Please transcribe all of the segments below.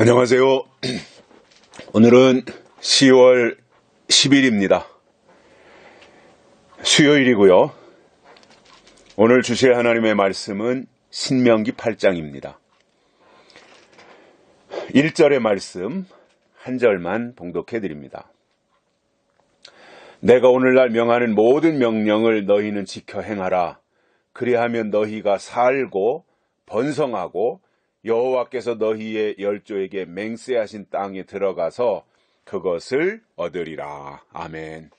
안녕하세요. 오늘은 10월 10일입니다. 수요일이고요. 오늘 주실 하나님의 말씀은 신명기 8장입니다. 1절의 말씀 한 절만 봉독해 드립니다. 내가 오늘날 명하는 모든 명령을 너희는 지켜 행하라. 그리하면 너희가 살고 번성하고 여호와께서 너희의 열조에게 맹세하신 땅에 들어가서 그것을 얻으리라. 아멘.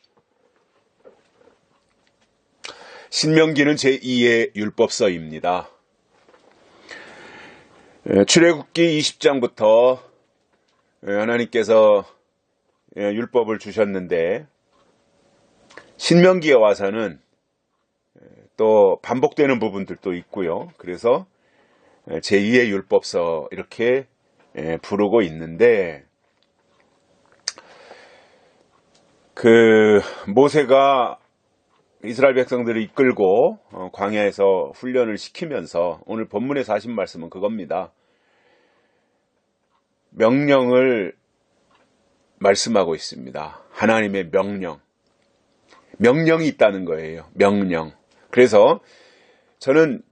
신명기는 제2의 율법서입니다. 출애굽기 20장부터 하나님께서 율법을 주셨는데 신명기에 와서는 또 반복되는 부분들도 있고요. 그래서 제2의 율법서 이렇게 부르고 있는데, 모세가 이스라엘 백성들을 이끌고 광야에서 훈련을 시키면서 오늘 본문의 40말씀은 그겁니다. 명령을 말씀하고 있습니다. 하나님의 명령이 있다는 거예요. 명령. 그래서 저는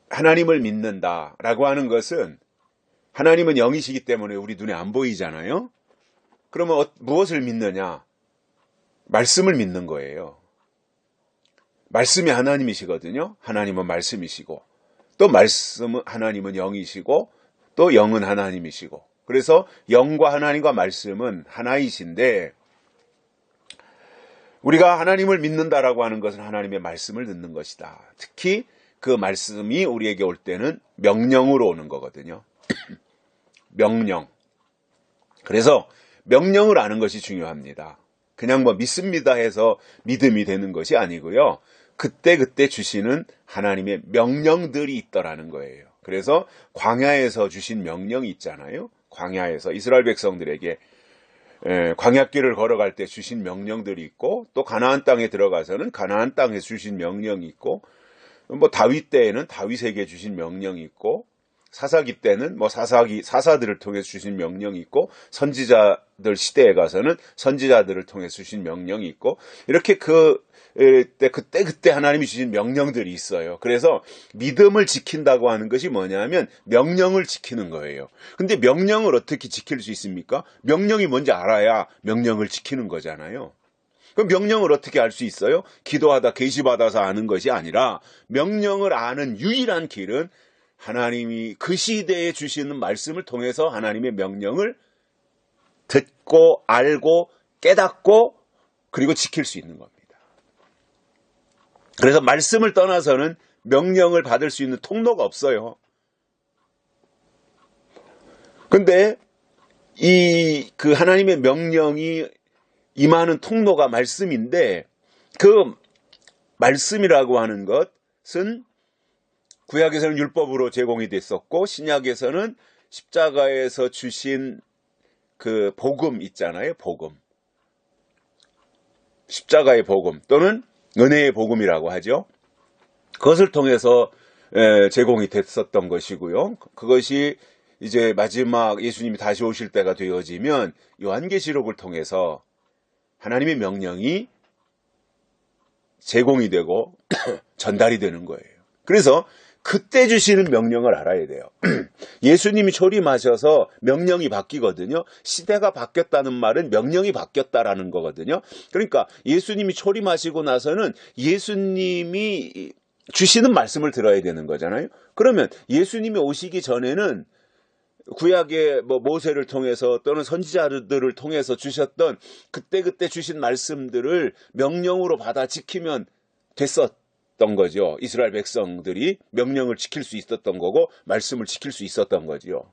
하나님을 믿는다라고 하는 것은, 하나님은 영이시기 때문에 우리 눈에 안 보이잖아요. 그러면 무엇을 믿느냐? 말씀을 믿는 거예요. 말씀이 하나님이시거든요. 하나님은 말씀이시고, 또 하나님은 영이시고, 또 영은 하나님이시고, 그래서 영과 하나님과 말씀은 하나이신데, 우리가 하나님을 믿는다라고 하는 것은 하나님의 말씀을 듣는 것이다. 특히 그 말씀이 우리에게 올 때는 명령으로 오는 거거든요. 명령. 그래서 명령을 아는 것이 중요합니다. 그냥 믿습니다 해서 믿음이 되는 것이 아니고요. 그때 주시는 하나님의 명령들이 있더라는 거예요. 그래서 광야에서 주신 명령이 있잖아요. 광야에서 이스라엘 백성들에게 광야길을 걸어갈 때 주신 명령들이 있고, 또 가나안 땅에 들어가서는 가나안 땅에서 주신 명령이 있고, 다윗 때에는 다윗에게 주신 명령이 있고, 사사기 때는 사사들을 통해 주신 명령이 있고, 선지자들 시대에 가서는 선지자들을 통해 주신 명령이 있고, 이렇게 그때 하나님이 주신 명령들이 있어요. 그래서 믿음을 지킨다고 하는 것이 뭐냐면 명령을 지키는 거예요. 근데 명령을 어떻게 지킬 수 있습니까? 명령이 뭔지 알아야 명령을 지키는 거잖아요. 그럼 명령을 어떻게 알 수 있어요? 기도하다 계시받아서 아는 것이 아니라, 명령을 아는 유일한 길은 하나님이 그 시대에 주시는 말씀을 통해서 하나님의 명령을 듣고 알고 깨닫고 그리고 지킬 수 있는 겁니다. 그래서 말씀을 떠나서는 명령을 받을 수 있는 통로가 없어요. 근데 하나님의 명령이 임하는 통로가 말씀인데, 그 말씀이라고 하는 것은 구약에서는 율법으로 제공이 됐었고, 신약에서는 십자가에서 주신 그 복음 있잖아요. 복음. 십자가의 복음 또는 은혜의 복음이라고 하죠. 그것을 통해서 제공이 됐었던 것이고요. 그것이 이제 마지막 예수님이 다시 오실 때가 되어지면 요한계시록을 통해서 하나님의 명령이 제공이 되고 전달이 되는 거예요. 그래서 그때 주시는 명령을 알아야 돼요. 예수님이 초림하셔서 명령이 바뀌거든요. 시대가 바뀌었다는 말은 명령이 바뀌었다라는 거거든요. 그러니까 예수님이 초림하시고 나서는 예수님이 주시는 말씀을 들어야 되는 거잖아요. 그러면 예수님이 오시기 전에는 구약의 모세를 통해서 또는 선지자들을 통해서 주셨던 그때 주신 말씀들을 명령으로 받아 지키면 됐었던 거죠. 이스라엘 백성들이 명령을 지킬 수 있었던 거고 말씀을 지킬 수 있었던 거죠.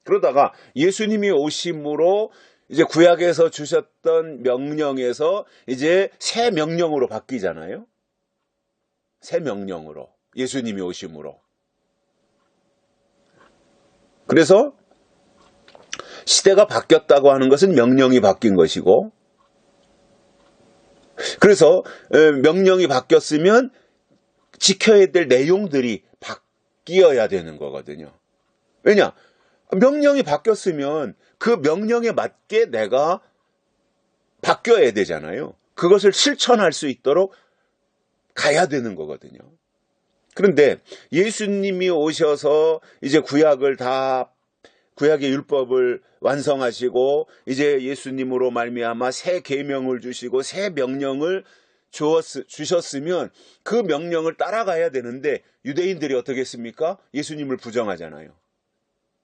그러다가 예수님이 오심으로 이제 구약에서 주셨던 명령에서 이제 새 명령으로 바뀌잖아요. 새 명령으로, 예수님이 오심으로. 그래서 시대가 바뀌었다고 하는 것은 명령이 바뀐 것이고, 그래서 명령이 바뀌었으면 지켜야 될 내용들이 바뀌어야 되는 거거든요. 왜냐? 명령이 바뀌었으면 그 명령에 맞게 내가 바뀌어야 되잖아요. 그것을 실천할 수 있도록 가야 되는 거거든요. 그런데 예수님이 오셔서 이제 구약의 율법을 완성하시고 이제 예수님으로 말미암아 새 계명을 주시고 새 명령을 주셨으면 그 명령을 따라가야 되는데 유대인들이 어떻게 했습니까? 예수님을 부정하잖아요.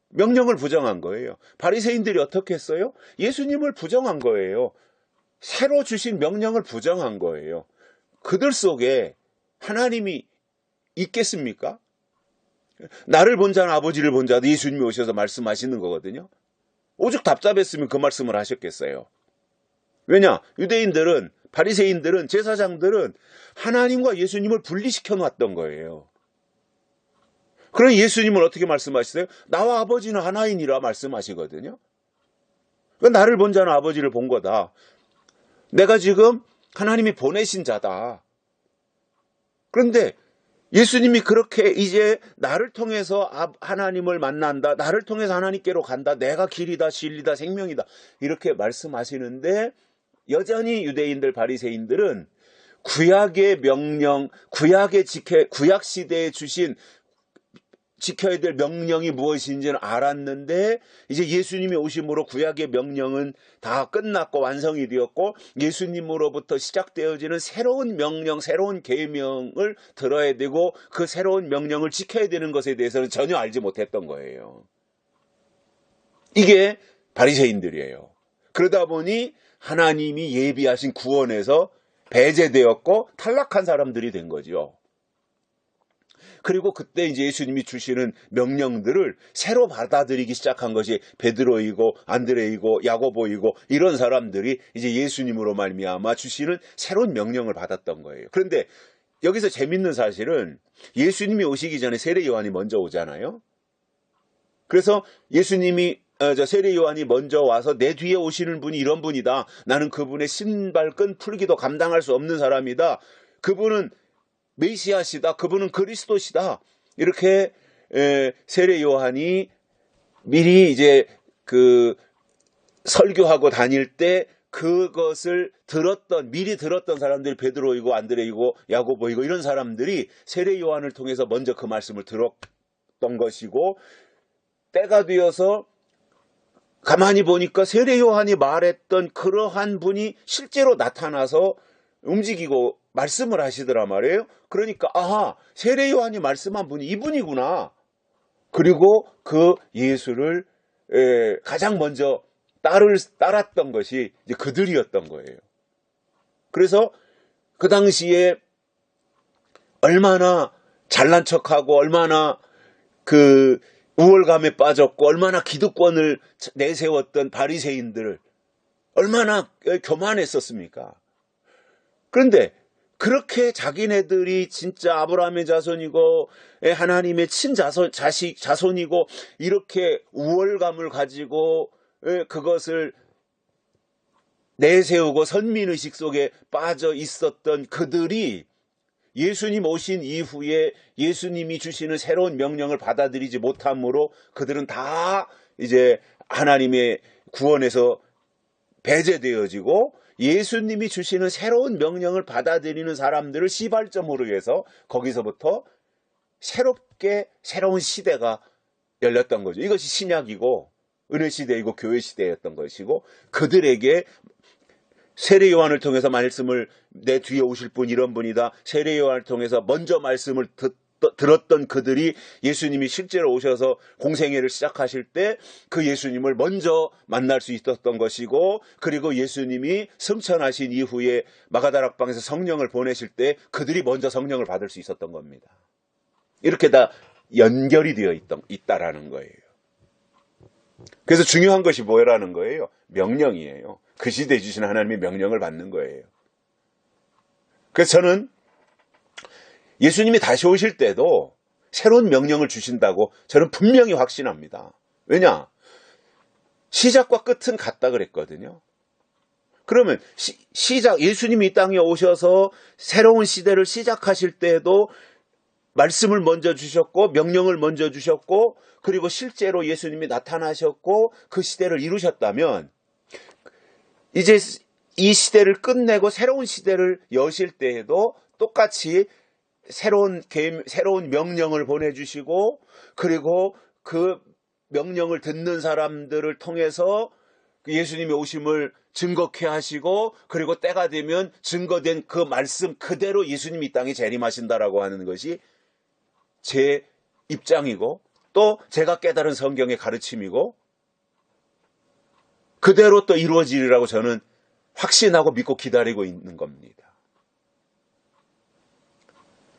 명령을 부정한 거예요. 바리새인들이 어떻게 했어요? 예수님을 부정한 거예요. 새로 주신 명령을 부정한 거예요. 그들 속에 하나님이 있겠습니까? 나를 본 자는 아버지를 본 자도 예수님이 오셔서 말씀하시는 거거든요. 오죽 답답했으면 그 말씀을 하셨겠어요. 왜냐? 유대인들은, 바리새인들은, 제사장들은 하나님과 예수님을 분리시켜 놨던 거예요. 그럼 예수님은 어떻게 말씀하시세요? 나와 아버지는 하나이니라 말씀하시거든요. 나를 본 자는 아버지를 본 거다. 내가 지금 하나님이 보내신 자다. 그런데 예수님이 그렇게 이제 나를 통해서 하나님을 만난다. 나를 통해서 하나님께로 간다. 내가 길이다, 진리다, 생명이다. 이렇게 말씀하시는데 여전히 유대인들, 바리새인들은 구약의 명령, 구약 시대에 주신 지켜야 될 명령이 무엇인지는 알았는데 이제 예수님이 오심으로 구약의 명령은 다 끝났고 완성이 되었고 예수님으로부터 시작되어지는 새로운 명령, 새로운 계명을 들어야 되고 그 새로운 명령을 지켜야 되는 것에 대해서는 전혀 알지 못했던 거예요. 이게 바리새인들이에요. 그러다 보니 하나님이 예비하신 구원에서 배제되었고 탈락한 사람들이 된 거죠. 그리고 그때 이제 예수님이 주시는 명령들을 새로 받아들이기 시작한 것이 베드로이고 안드레이고 야고보이고 이런 사람들이 이제 예수님으로 말미암아 주시는 새로운 명령을 받았던 거예요. 그런데 여기서 재밌는 사실은 예수님이 오시기 전에 세례 요한이 먼저 오잖아요. 그래서 예수님이 세례 요한이 먼저 와서 내 뒤에 오시는 분이 이런 분이다. 나는 그분의 신발끈 풀기도 감당할 수 없는 사람이다. 그분은 메시아시다. 그분은 그리스도시다. 이렇게 세례 요한이 미리 이제 그 설교하고 다닐 때 그것을 미리 들었던 사람들이 베드로이고 안드레이고 야고보이고 이런 사람들이 세례 요한을 통해서 먼저 그 말씀을 들었던 것이고 때가 되어서 가만히 보니까 세례 요한이 말했던 그러한 분이 실제로 나타나서 움직이고 말씀을 하시더란 말이에요. 그러니까 세례 요한이 말씀한 분이 이분이구나. 그리고 그 예수를 가장 먼저 따랐던 것이 이제 그들이었던 거예요. 그래서 그 당시에 얼마나 잘난 척하고 얼마나 그 우월감에 빠졌고 얼마나 기득권을 내세웠던 바리새인들을 얼마나 교만했었습니까? 그런데 그렇게 자기네들이 진짜 아브라함의 자손이고 하나님의 자손이고 이렇게 우월감을 가지고 그것을 내세우고 선민의식 속에 빠져 있었던 그들이 예수님 오신 이후에 예수님이 주시는 새로운 명령을 받아들이지 못함으로 그들은 다 이제 하나님의 구원에서 배제되어지고 예수님이 주시는 새로운 명령을 받아들이는 사람들을 시발점으로 해서 거기서부터 새롭게 새로운 시대가 열렸던 거죠. 이것이 신약이고 은혜 시대이고 교회 시대였던 것이고 그들에게 세례 요한을 통해서 말씀을 내 뒤에 오실 분 이런 분이다. 세례 요한을 통해서 먼저 말씀을 들었던 그들이 예수님이 실제로 오셔서 공생애를 시작하실 때 그 예수님을 먼저 만날 수 있었던 것이고 그리고 예수님이 승천하신 이후에 마가다락방에서 성령을 보내실 때 그들이 먼저 성령을 받을 수 있었던 겁니다. 이렇게 다 연결이 되어 있다라는 거예요. 그래서 중요한 것이 뭐라는 거예요? 명령이에요. 그 시대에 주신 하나님의 명령을 받는 거예요. 그래서 저는 예수님이 다시 오실 때도 새로운 명령을 주신다고 저는 분명히 확신합니다. 왜냐? 시작과 끝은 같다 그랬거든요. 그러면 예수님이 이 땅에 오셔서 새로운 시대를 시작하실 때에도 말씀을 먼저 주셨고 명령을 먼저 주셨고 그리고 실제로 예수님이 나타나셨고 그 시대를 이루셨다면 이제 이 시대를 끝내고 새로운 시대를 여실 때에도 똑같이 새로운 명령을 보내주시고 그리고 그 명령을 듣는 사람들을 통해서 예수님의 오심을 증거케 하시고 그리고 때가 되면 증거된 그 말씀 그대로 예수님이 이 땅에 재림하신다라고 하는 것이 제 입장이고 또 제가 깨달은 성경의 가르침이고 그대로 또 이루어지리라고 저는 확신하고 믿고 기다리고 있는 겁니다.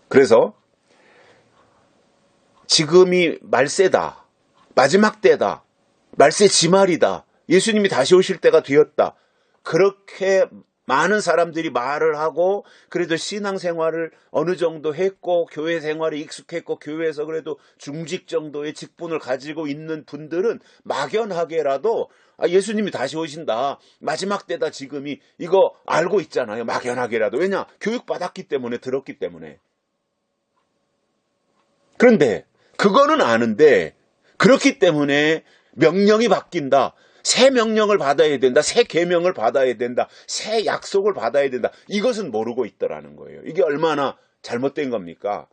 그래서 지금이 말세다, 마지막 때다, 말세 지말이다, 예수님이 다시 오실 때가 되었다. 그렇게 많은 사람들이 말을 하고 그래도 신앙생활을 어느 정도 했고 교회 생활에 익숙했고 교회에서 그래도 중직 정도의 직분을 가지고 있는 분들은 막연하게라도 예수님이 다시 오신다, 마지막 때다 지금이, 이거 알고 있잖아요. 막연하게라도. 왜냐? 교육받았기 때문에, 들었기 때문에. 그런데 그거는 아는데 그렇기 때문에 명령이 바뀐다, 새 명령을 받아야 된다, 새 계명을 받아야 된다, 새 약속을 받아야 된다, 이것은 모르고 있더라는 거예요. 이게 얼마나 잘못된 겁니까?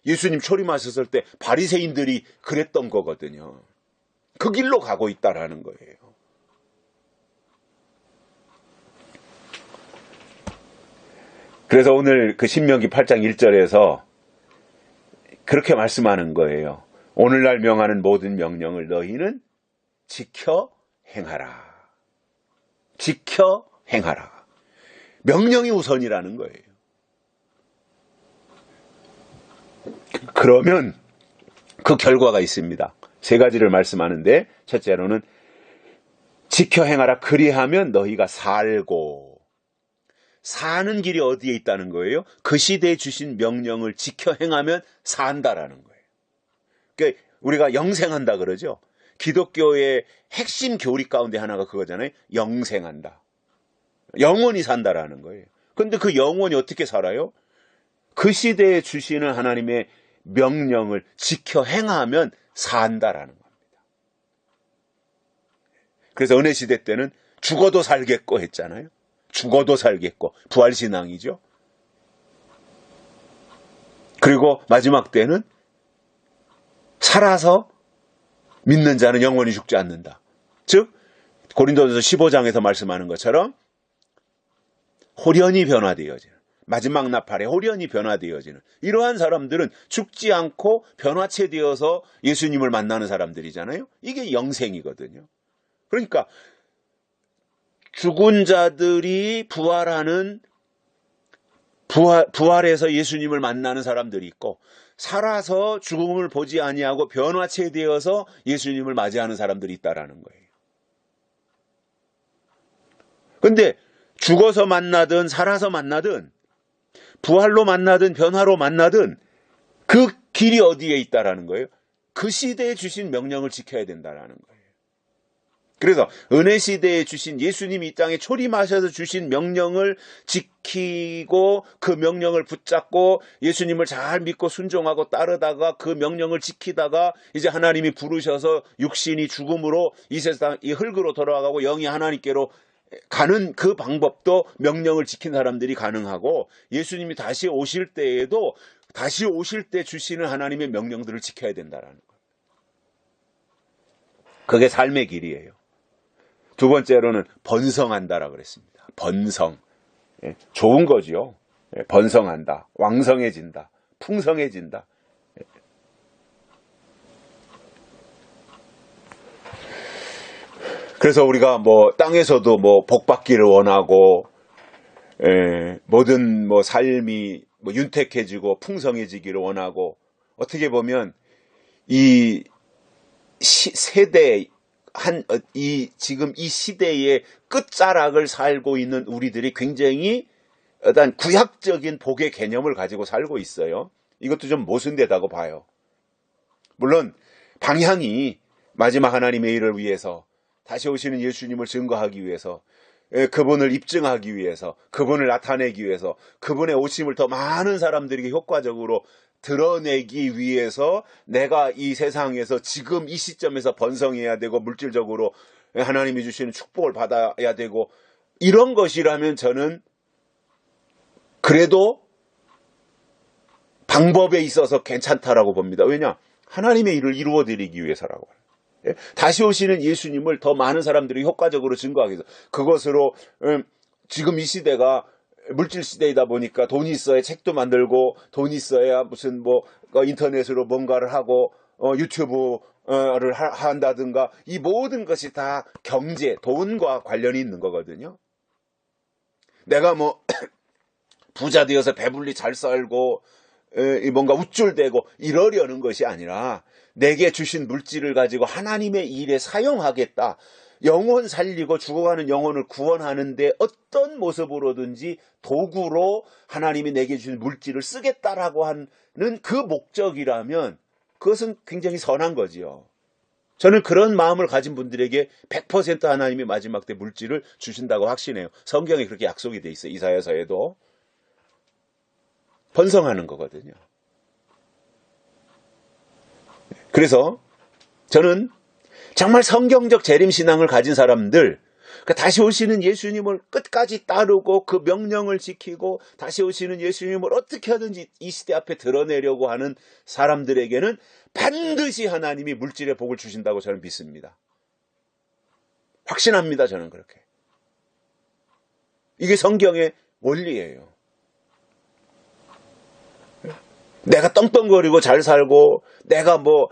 예수님 초림하셨을 때 바리새인들이 그랬던 거거든요. 그 길로 가고 있다라는 거예요. 그래서 오늘 그 신명기 8장 1절에서 그렇게 말씀하는 거예요. 오늘날 명하는 모든 명령을 너희는 지켜 행하라. 지켜 행하라. 명령이 우선이라는 거예요. 그러면 그 결과가 있습니다. 세 가지를 말씀하는데 첫째로는 지켜 행하라. 그리하면 너희가 살고, 사는 길이 어디에 있다는 거예요? 그 시대에 주신 명령을 지켜 행하면 산다라는 거예요. 그러니까 우리가 영생한다 그러죠. 기독교의 핵심 교리 가운데 하나가 그거잖아요. 영생한다. 영원히 산다라는 거예요. 그런데 그 영원히 어떻게 살아요? 그 시대에 주시는 하나님의 명령을 지켜 행하면 산다라는 겁니다. 그래서 은혜 시대 때는 죽어도 살겠고 했잖아요. 죽어도 살겠고, 부활신앙이죠. 그리고 마지막 때는 살아서 믿는 자는 영원히 죽지 않는다. 즉 고린도전서 15장에서 말씀하는 것처럼 홀연히 변화되어지는, 마지막 나팔에 홀연히 변화되어지는 이러한 사람들은 죽지 않고 변화체 되어서 예수님을 만나는 사람들이잖아요. 이게 영생이거든요. 그러니까 죽은 자들이 부활하는, 부활해서 예수님을 만나는 사람들이 있고, 살아서 죽음을 보지 아니하고 변화체 되어서 예수님을 맞이하는 사람들이 있다라는 거예요. 근데 죽어서 만나든 살아서 만나든 부활로 만나든 변화로 만나든 그 길이 어디에 있다라는 거예요? 그 시대에 주신 명령을 지켜야 된다라는 거예요. 그래서 은혜 시대에 주신, 예수님이 이 땅에 초림하셔서 주신 명령을 지키고 그 명령을 붙잡고 예수님을 잘 믿고 순종하고 따르다가 그 명령을 지키다가 이제 하나님이 부르셔서 육신이 죽음으로 이 세상 이 흙으로 돌아가고 영이 하나님께로 가는 그 방법도 명령을 지킨 사람들이 가능하고, 예수님이 다시 오실 때에도 다시 오실 때 주시는 하나님의 명령들을 지켜야 된다라는 거예요. 그게 삶의 길이에요. 두 번째로는 번성한다라고 그랬습니다. 번성. 좋은 거지요. 번성한다. 왕성해진다. 풍성해진다. 그래서 우리가 땅에서도 복받기를 원하고, 모든 삶이 윤택해지고 풍성해지기를 원하고, 어떻게 보면 이 세대, 지금 이 시대의 끝자락을 살고 있는 우리들이 굉장히 어떤 구약적인 복의 개념을 가지고 살고 있어요. 이것도 좀 모순되다고 봐요. 물론 방향이 마지막 하나님의 일을 위해서, 다시 오시는 예수님을 증거하기 위해서, 그분을 입증하기 위해서, 그분을 나타내기 위해서, 그분의 오심을 더 많은 사람들에게 효과적으로 드러내기 위해서 내가 이 세상에서 지금 이 시점에서 번성해야 되고 물질적으로 하나님이 주시는 축복을 받아야 되고 이런 것이라면 저는 그래도 방법에 있어서 괜찮다라고 봅니다. 왜냐? 하나님의 일을 이루어드리기 위해서라고. 다시 오시는 예수님을 더 많은 사람들이 효과적으로 증거하기 위해서 그것으로 지금 이 시대가 물질 시대이다 보니까 돈이 있어야 책도 만들고 돈이 있어야 무슨 뭐 인터넷으로 뭔가를 하고 유튜브를 한다든가 이 모든 것이 다 경제, 돈과 관련이 있는 거거든요. 내가 뭐 부자 되어서 배불리 잘 살고 뭔가 우쭐대고 이러려는 것이 아니라 내게 주신 물질을 가지고 하나님의 일에 사용하겠다. 영혼 살리고 죽어가는 영혼을 구원하는데 어떤 모습으로든지 도구로 하나님이 내게 주신 물질을 쓰겠다라고 하는 그 목적이라면 그것은 굉장히 선한 거지요. 저는 그런 마음을 가진 분들에게 100% 하나님이 마지막 때 물질을 주신다고 확신해요. 성경에 그렇게 약속이 돼 있어요. 이사야서에도. 번성하는 거거든요. 그래서 저는 정말 성경적 재림신앙을 가진 사람들, 다시 오시는 예수님을 끝까지 따르고 그 명령을 지키고 다시 오시는 예수님을 어떻게 하든지 이 시대 앞에 드러내려고 하는 사람들에게는 반드시 하나님이 물질의 복을 주신다고 저는 믿습니다. 확신합니다. 저는 그렇게. 이게 성경의 원리예요. 내가 떵떵거리고 잘 살고 내가 뭐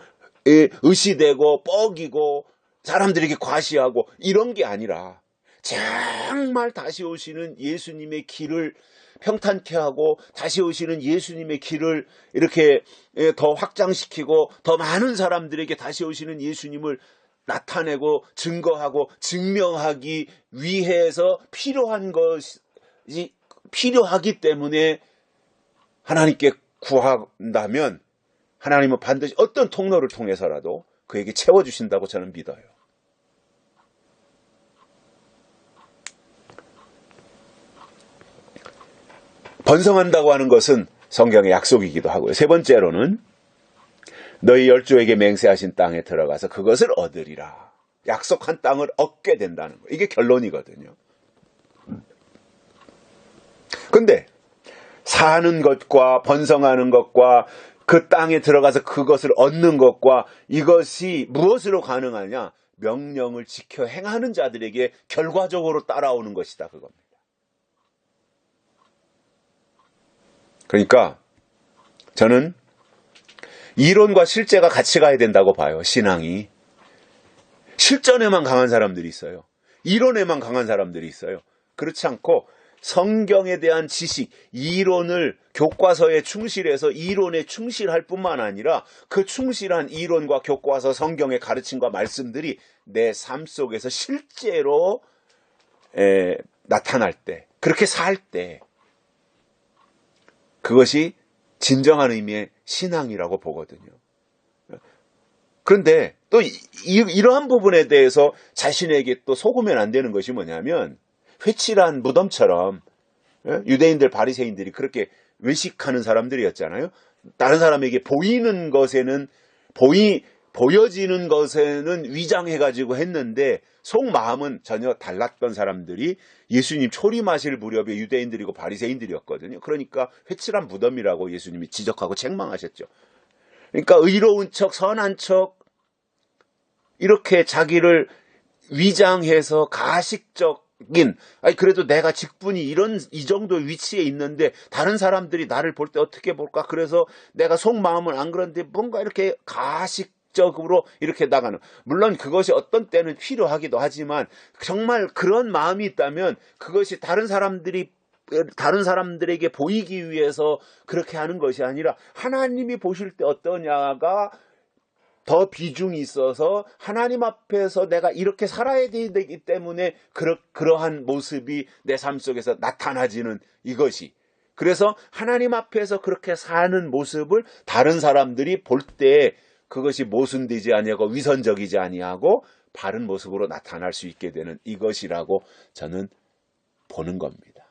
의시되고 뻐기고 사람들에게 과시하고 이런 게 아니라 정말 다시 오시는 예수님의 길을 평탄케 하고 다시 오시는 예수님의 길을 이렇게 더 확장시키고 더 많은 사람들에게 다시 오시는 예수님을 나타내고 증거하고 증명하기 위해서 필요한 것이 필요하기 때문에 하나님께 구한다면 하나님은 반드시 어떤 통로를 통해서라도 그에게 채워주신다고 저는 믿어요. 번성한다고 하는 것은 성경의 약속이기도 하고요. 세 번째로는 너희 열조에게 맹세하신 땅에 들어가서 그것을 얻으리라. 약속한 땅을 얻게 된다는 거예요. 이게 결론이거든요. 근데 사는 것과 번성하는 것과 그 땅에 들어가서 그것을 얻는 것과 이것이 무엇으로 가능하냐? 명령을 지켜 행하는 자들에게 결과적으로 따라오는 것이다. 그겁니다. 그러니까 저는 이론과 실제가 같이 가야 된다고 봐요. 신앙이. 실전에만 강한 사람들이 있어요. 이론에만 강한 사람들이 있어요. 그렇지 않고 성경에 대한 지식, 이론을 교과서에 충실해서 이론에 충실할 뿐만 아니라 그 충실한 이론과 교과서, 성경의 가르침과 말씀들이 내 삶 속에서 실제로 나타날 때, 그렇게 살 때 그것이 진정한 의미의 신앙이라고 보거든요. 그런데 또 이러한 부분에 대해서 자신에게 또 속으면 안 되는 것이 뭐냐면 회칠한 무덤처럼 유대인들 바리새인들이 그렇게 외식하는 사람들이었잖아요. 다른 사람에게 보이는 것에는 보여지는 것에는 위장해가지고 했는데 속마음은 전혀 달랐던 사람들이 예수님 초림하실 무렵에 유대인들이고 바리새인들이었거든요. 그러니까 회칠한 무덤이라고 예수님이 지적하고 책망하셨죠. 그러니까 의로운 척, 선한 척 이렇게 자기를 위장해서 가식적인, 그래도 내가 직분이 이 정도 위치에 있는데 다른 사람들이 나를 볼 때 어떻게 볼까? 그래서 내가 속마음은 안 그런데 뭔가 이렇게 가식적으로 이렇게 나가는. 물론 그것이 어떤 때는 필요하기도 하지만 정말 그런 마음이 있다면 그것이 다른 사람들에게 보이기 위해서 그렇게 하는 것이 아니라 하나님이 보실 때 어떠냐가 더 비중이 있어서 하나님 앞에서 내가 이렇게 살아야 되기 때문에 그러한 모습이 내 삶 속에서 나타나지는 이것이. 그래서 하나님 앞에서 그렇게 사는 모습을 다른 사람들이 볼 때 그것이 모순되지 아니하고 위선적이지 아니하고 바른 모습으로 나타날 수 있게 되는 이것이라고 저는 보는 겁니다.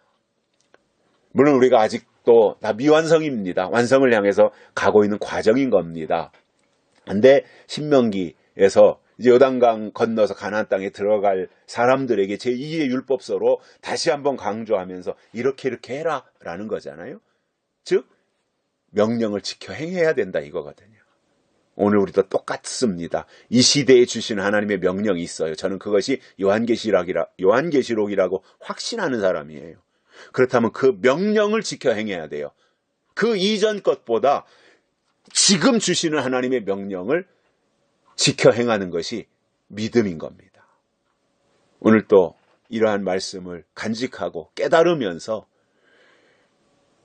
물론 우리가 아직 또 다 미완성입니다. 완성을 향해서 가고 있는 과정인 겁니다. 근데 신명기에서 이제 요단강 건너서 가나안 땅에 들어갈 사람들에게 제2의 율법서로 다시 한번 강조하면서 이렇게 해라라는 거잖아요. 즉 명령을 지켜 행해야 된다 이거거든요. 오늘 우리도 똑같습니다. 이 시대에 주신 하나님의 명령이 있어요. 저는 그것이 요한계시록이라고 확신하는 사람이에요. 그렇다면 그 명령을 지켜 행해야 돼요. 그 이전 것보다 지금 주시는 하나님의 명령을 지켜 행하는 것이 믿음인 겁니다. 오늘 또 이러한 말씀을 간직하고 깨달으면서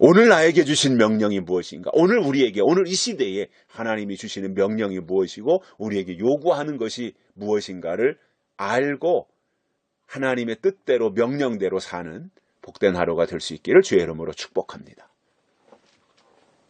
오늘 나에게 주신 명령이 무엇인가? 오늘 우리에게, 오늘 이 시대에 하나님이 주시는 명령이 무엇이고 우리에게 요구하는 것이 무엇인가를 알고 하나님의 뜻대로 명령대로 사는 복된 하루가 될 수 있기를 주의 이름으로 축복합니다.